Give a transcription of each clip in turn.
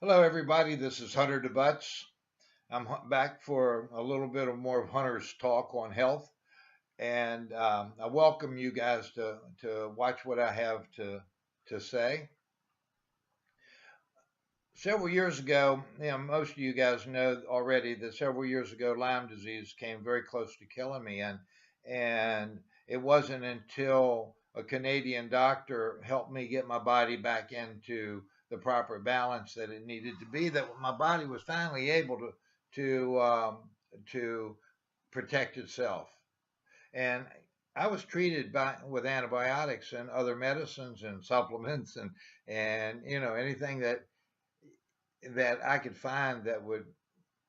Hello, everybody. This is Hunter deButts. I'm back for a little bit of more of Hunter's talk on health, and I welcome you guys to watch what I have to say. Several years ago, most of you guys know already that several years ago, Lyme disease came very close to killing me, and it wasn't until a Canadian doctor helped me get my body back into the proper balance that it needed to be, that my body was finally able to protect itself. And I was treated with antibiotics and other medicines and supplements and anything that I could find that would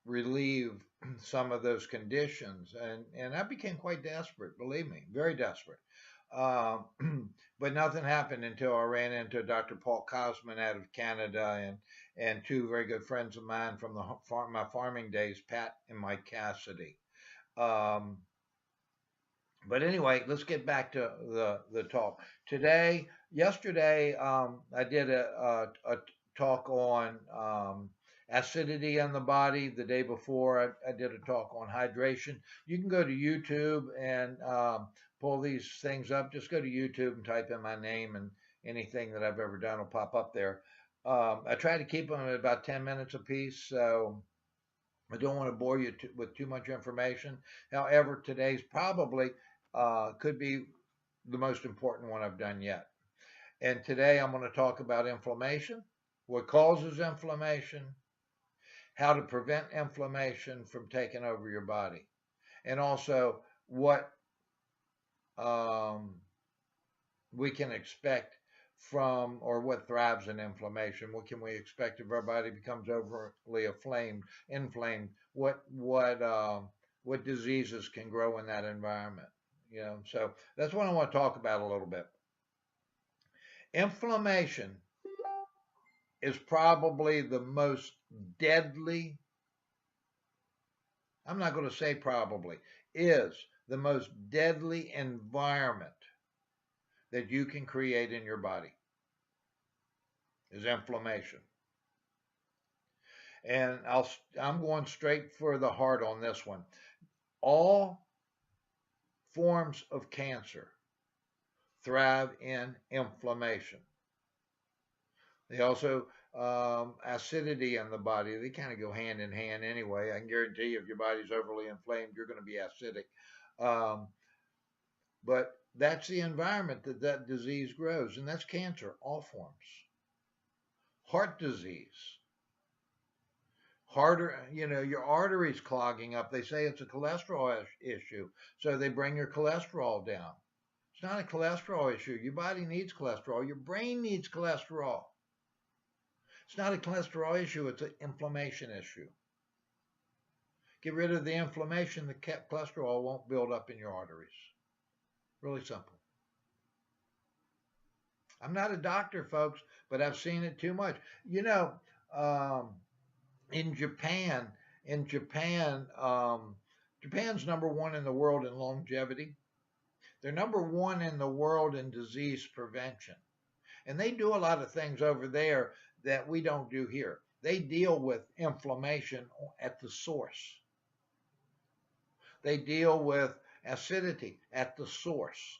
relieve some of those conditions. And I became quite desperate, believe me, very desperate. Uh, but nothing happened until I ran into Dr. Paul Cosman out of Canada and two very good friends of mine from my farming days, Pat and Mike Cassidy. Um, but anyway, let's get back to the talk. Yesterday, I did a talk on acidity in the body. The day before, I did a talk on hydration. You can go to YouTube and pull these things up. Just go to YouTube and type in my name, and anything that I've ever done will pop up there. I try to keep them at about 10 minutes apiece, so I don't want to bore you with too much information. However, today's probably could be the most important one I've done yet. And today I'm going to talk about inflammation, what causes inflammation, how to prevent inflammation from taking over your body, and also what um, we can expect from, or what thrives in inflammation. What can we expect if our body becomes overly inflamed? What diseases can grow in that environment? So that's what I want to talk about a little bit. Inflammation is probably the most deadly. I'm not going to say probably, is the most deadly environment that you can create in your body is inflammation. And I'm going straight for the heart on this one. All forms of cancer thrive in inflammation. They also acidity in the body. They kind of go hand in hand anyway. I can guarantee you, if your body's overly inflamed, you're going to be acidic. But that's the environment that disease grows, and that's cancer, all forms. Heart disease, your arteries clogging up. They say it's a cholesterol issue, so they bring your cholesterol down. It's not a cholesterol issue. Your body needs cholesterol. Your brain needs cholesterol. It's not a cholesterol issue. It's an inflammation issue. Get rid of the inflammation, the cholesterol won't build up in your arteries. Really simple. I'm not a doctor, folks, but I've seen it too much. Um, in Japan, Japan's number one in the world in longevity. They're number one in the world in disease prevention. And they do a lot of things over there that we don't do here. They deal with inflammation at the source. They deal with acidity at the source.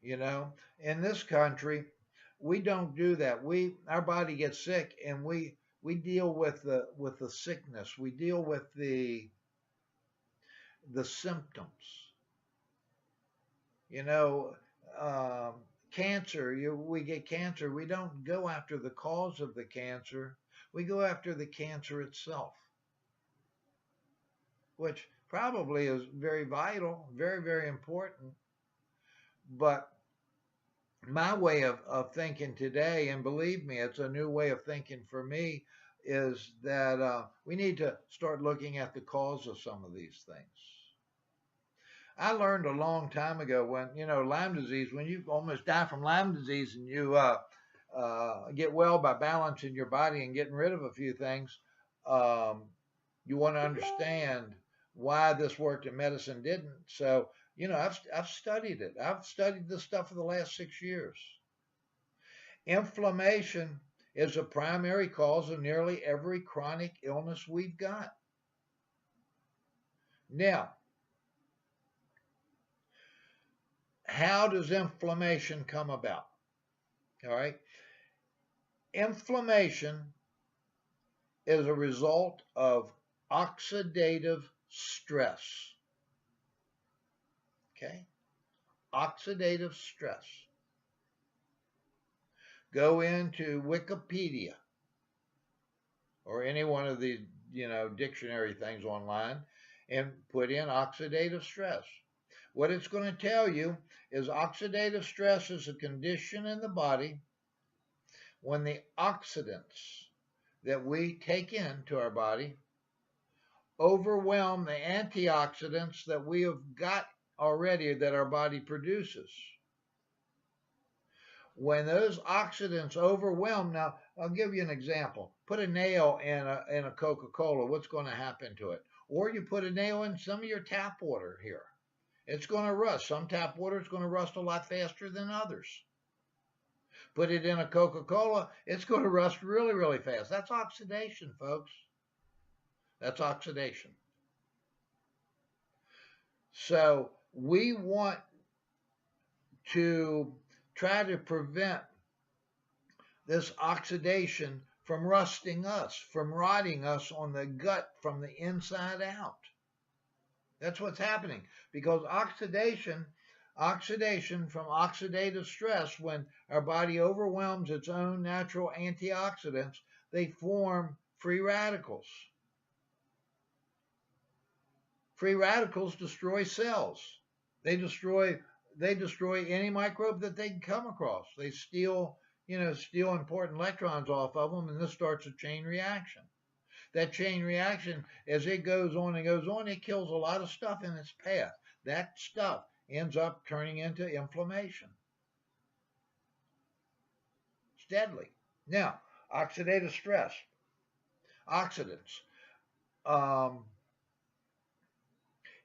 In this country, we don't do that. Our body gets sick, and we deal with the sickness. We deal with the symptoms. You know, Cancer. We get cancer. We don't go after the cause of the cancer. We go after the cancer itself, which probably is very vital, very, very important. But my way of thinking today, and believe me, it's a new way of thinking for me, is that we need to start looking at the cause of some of these things. I learned a long time ago when, Lyme disease, when you almost die from Lyme disease and you get well by balancing your body and getting rid of a few things, um, you want to understand why this worked and medicine didn't. So, I've studied it. I've studied this stuff for the last 6 years. Inflammation is a primary cause of nearly every chronic illness we've got. Now, how does inflammation come about? All right. Inflammation is a result of oxidative stress. Okay? Oxidative stress. Go into Wikipedia or any one of these, dictionary things online and put in oxidative stress. What it's going to tell you is oxidative stress is a condition in the body when the oxidants that we take into our body overwhelm the antioxidants that we have got already that our body produces. When those oxidants overwhelm, now I'll give you an example. Put a nail in a Coca-Cola, what's going to happen to it? Or you put a nail in some of your tap water here. It's going to rust. Some tap water is going to rust a lot faster than others. Put it in a Coca-Cola, it's going to rust really, really fast. That's oxidation, folks. That's oxidation. So we want to try to prevent this oxidation from rusting us, from rotting us on the gut from the inside out. That's what's happening, because oxidation from oxidative stress, when our body overwhelms its own natural antioxidants, they form free radicals. Free radicals destroy cells. They destroy any microbe that they can come across. They steal important electrons off of them, and this starts a chain reaction. That chain reaction, as it goes on and goes on, it kills a lot of stuff in its path. That stuff ends up turning into inflammation. It's deadly. Now, oxidative stress. Oxidants.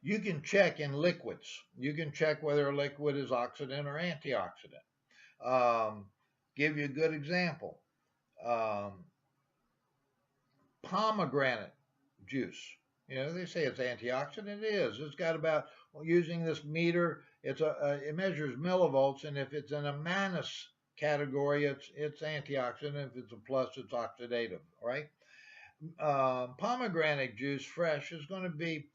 You can check in liquids. You can check whether a liquid is oxidant or antioxidant. Give you a good example. Pomegranate juice. They say it's antioxidant. It is. It's got about, using this meter, it measures millivolts, and if it's in a minus category, it's antioxidant. If it's a plus, it's oxidative. Right? Pomegranate juice fresh is going to be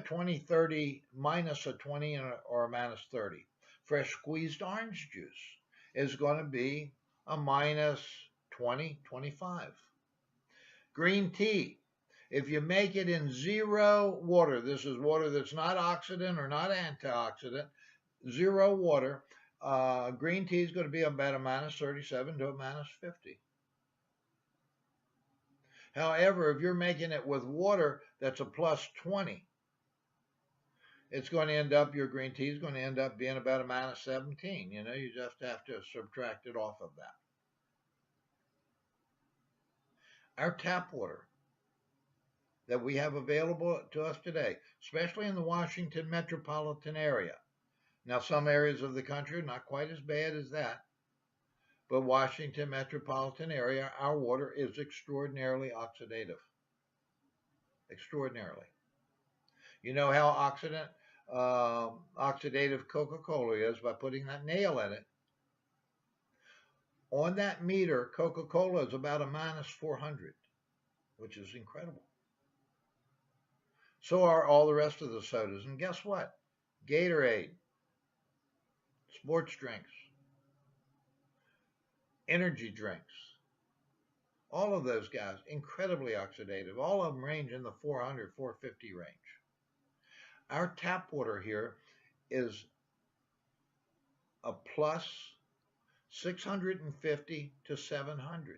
20, 30, minus a 20 or a minus 30. Fresh squeezed orange juice is going to be a minus 20, 25. Green tea, if you make it in zero water, this is water that's not oxidant or not antioxidant, zero water, green tea is going to be about a minus 37 to a minus 50. However, if you're making it with water that's a plus 20, it's going to end up, your green tea is going to end up being about a minus 17. You just have to subtract it off of that. Our tap water that we have available to us today, especially in the Washington metropolitan area. Now, some areas of the country are not quite as bad as that, but Washington metropolitan area, our water is extraordinarily oxidative. Extraordinarily. You know how oxidative Coca-Cola is by putting that nail in it. On that meter, Coca-Cola is about a minus 400, which is incredible. So are all the rest of the sodas. And guess what? Gatorade, sports drinks, energy drinks, all of those guys, incredibly oxidative. All of them range in the 400, 450 range. Our tap water here is a plus 650 to 700.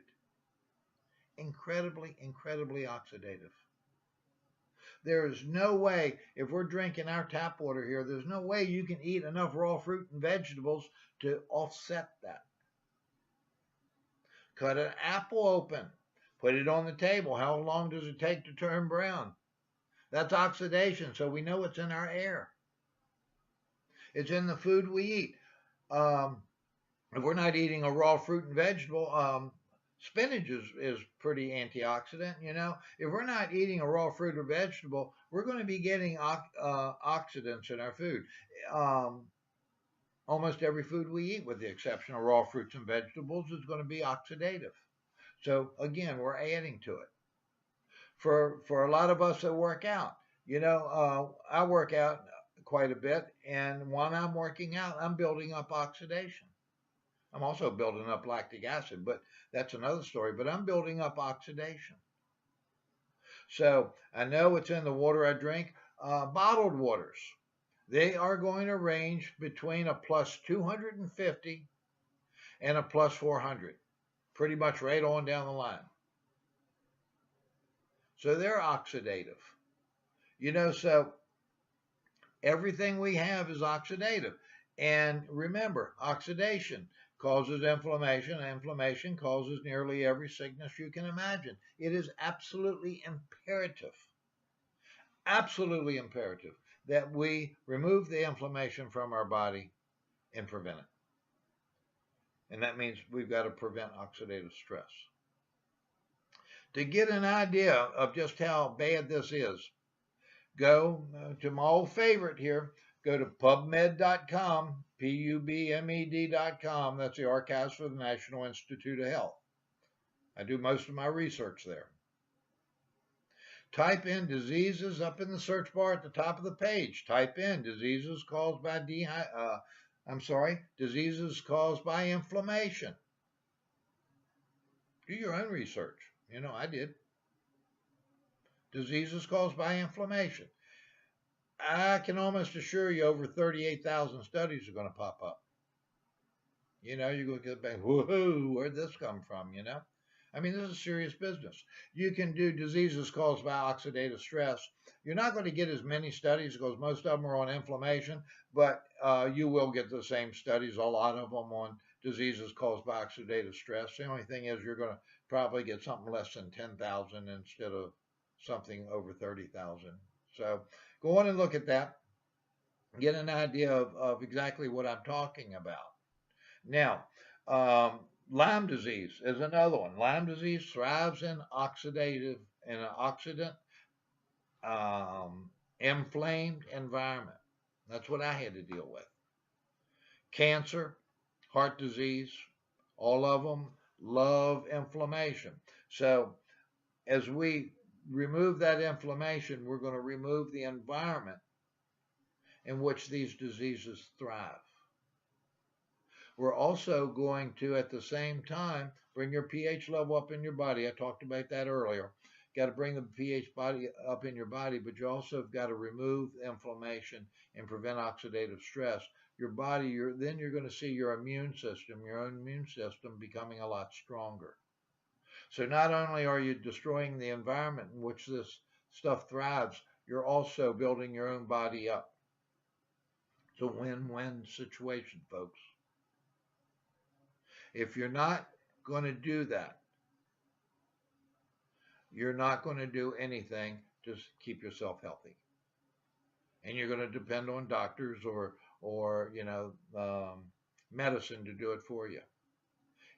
Incredibly, incredibly oxidative. There is no way, if we're drinking our tap water here, there's no way you can eat enough raw fruit and vegetables to offset that. Cut an apple open, put it on the table. How long does it take to turn brown? That's oxidation, so we know it's in our air. It's in the food we eat. If we're not eating a raw fruit and vegetable, Spinach is pretty antioxidant, you know. If we're not eating a raw fruit or vegetable, we're going to be getting oxidants in our food. Um, Almost every food we eat, with the exception of raw fruits and vegetables, is going to be oxidative. So again, we're adding to it. For a lot of us that work out, you know, I work out quite a bit, and while I'm working out, I'm building up oxidation. I'm also building up lactic acid, but that's another story. But I'm building up oxidation. So I know it's in the water I drink. Bottled waters, they are going to range between a plus 250 and a plus 400, pretty much right on down the line. So they're oxidative. You know, so everything we have is oxidative. And remember, oxidation causes inflammation. Inflammation causes nearly every sickness you can imagine. It is absolutely imperative that we remove the inflammation from our body and prevent it. And that means we've got to prevent oxidative stress. To get an idea of just how bad this is, go to my old favorite here. Go to pubmed.com, PUBMED.com. That's the Archives for the National Institute of Health. I do most of my research there. Type in diseases up in the search bar at the top of the page. Type in diseases caused by diseases caused by inflammation. Do your own research. You know, I did. Diseases caused by inflammation. I can almost assure you over 38,000 studies are going to pop up. You know, you're going to get back, whoa, where'd this come from, you know? I mean, this is serious business. You can do diseases caused by oxidative stress. You're not going to get as many studies because most of them are on inflammation, but you will get the same studies, a lot of them on diseases caused by oxidative stress. The only thing is you're going to probably get something less than 10,000 instead of something over 30,000. So go on and look at that. Get an idea of exactly what I'm talking about. Now, Lyme disease is another one. Lyme disease thrives in an oxidant, inflamed environment. That's what I had to deal with. Cancer, heart disease, all of them love inflammation. So as we remove that inflammation, we're going to remove the environment in which these diseases thrive. We're also going to, at the same time, bring your pH level up in your body. I talked about that earlier. Got to bring the pH body up in your body, but you also have got to remove inflammation and prevent oxidative stress. Your body, then you're going to see your own immune system becoming a lot stronger. So not only are you destroying the environment in which this stuff thrives, you're also building your own body up. It's a win-win situation, folks. If you're not going to do that, you're not going to do anything to keep yourself healthy. And you're going to depend on doctors or medicine to do it for you.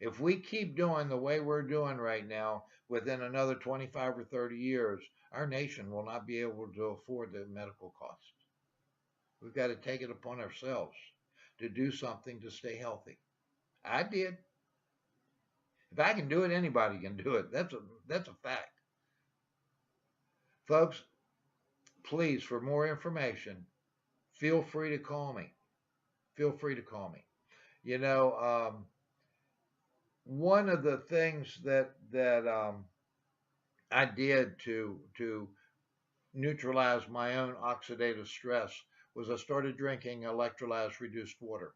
If we keep doing the way we're doing right now, within another 25 or 30 years, our nation will not be able to afford the medical costs. We've got to take it upon ourselves to do something to stay healthy. I did. If I can do it, anybody can do it. That's a fact. Folks, please, for more information, feel free to call me. Feel free to call me. You know, one of the things that I did to neutralize my own oxidative stress was I started drinking electrolyzed reduced water.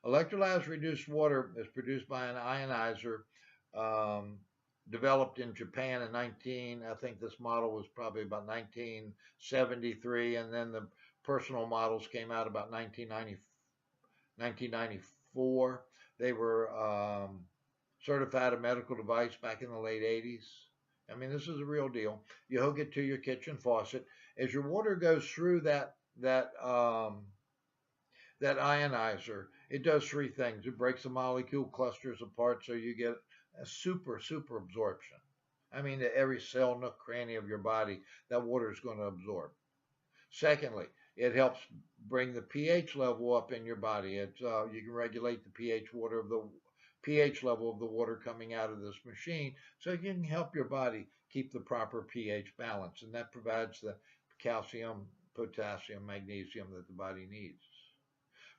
Electrolyzed reduced water is produced by an ionizer developed in Japan in I think this model was probably about 1973, and then the personal models came out about 1994. They were certified a medical device back in the late 80s. I mean, this is a real deal. You hook it to your kitchen faucet. As your water goes through that ionizer, it does three things. It breaks the molecule clusters apart, so you get a super absorption. I mean, to every cell, nook, cranny of your body, that water is going to absorb. Secondly, it helps bring the pH level up in your body. You can regulate the pH level of the water coming out of this machine, so you can help your body keep the proper pH balance, and that provides the calcium, potassium, magnesium that the body needs.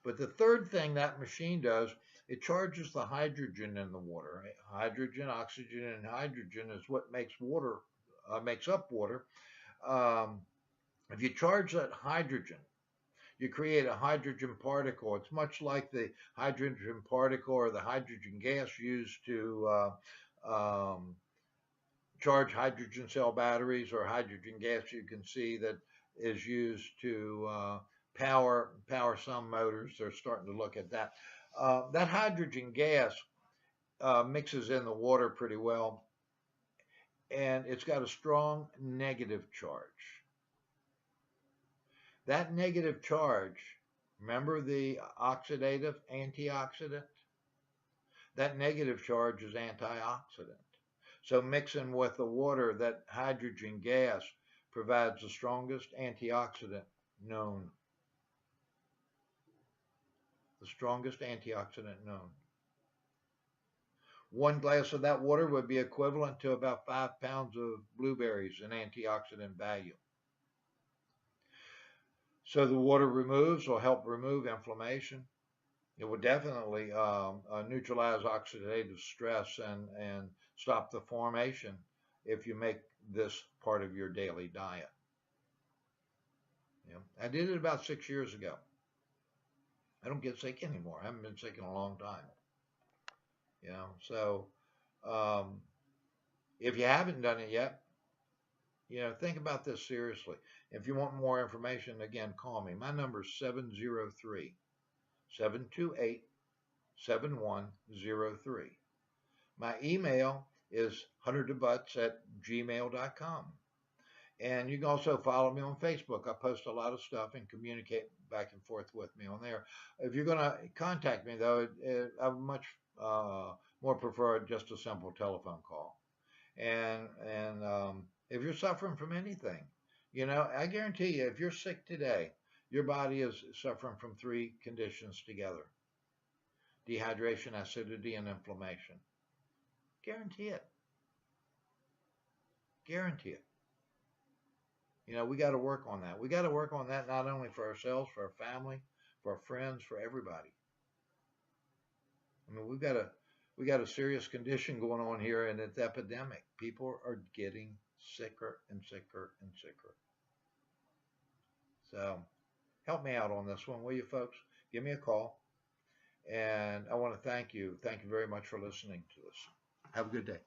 But the third thing that machine does, it charges the hydrogen in the water. Hydrogen, oxygen, and hydrogen is what makes up water. Um, if you charge that hydrogen, you create a hydrogen particle. It's much like the hydrogen particle or the hydrogen gas used to charge hydrogen cell batteries, or hydrogen gas you can see that is used to power some motors. They're starting to look at that. That hydrogen gas mixes in the water pretty well, and it's got a strong negative charge. That negative charge, remember the oxidative antioxidant? That negative charge is antioxidant. So mixing with the water, that hydrogen gas provides the strongest antioxidant known. The strongest antioxidant known. 1 glass of that water would be equivalent to about 5 pounds of blueberries in antioxidant value. So the water will help remove inflammation. It will definitely neutralize oxidative stress and stop the formation if you make this part of your daily diet. I did it about 6 years ago. I don't get sick anymore. I haven't been sick in a long time. So if you haven't done it yet, think about this seriously. If you want more information, again, call me. My number is 703-728-7103. My email is hunterdeButts@gmail.com. And you can also follow me on Facebook. I post a lot of stuff and communicate back and forth with me on there. If you're going to contact me, though, I would much more prefer just a simple telephone call. And if you're suffering from anything, I guarantee you, if you're sick today, your body is suffering from 3 conditions together: dehydration, acidity, and inflammation. Guarantee it. Guarantee it. We got to work on that. We got to work on that not only for ourselves, for our family, for our friends, for everybody. I mean, we got a serious condition going on here, and it's epidemic. People are getting sicker and sicker and sicker. So help me out on this one, will you, folks? Give me a call. And I want to thank you. Thank you very much for listening to us. Have a good day.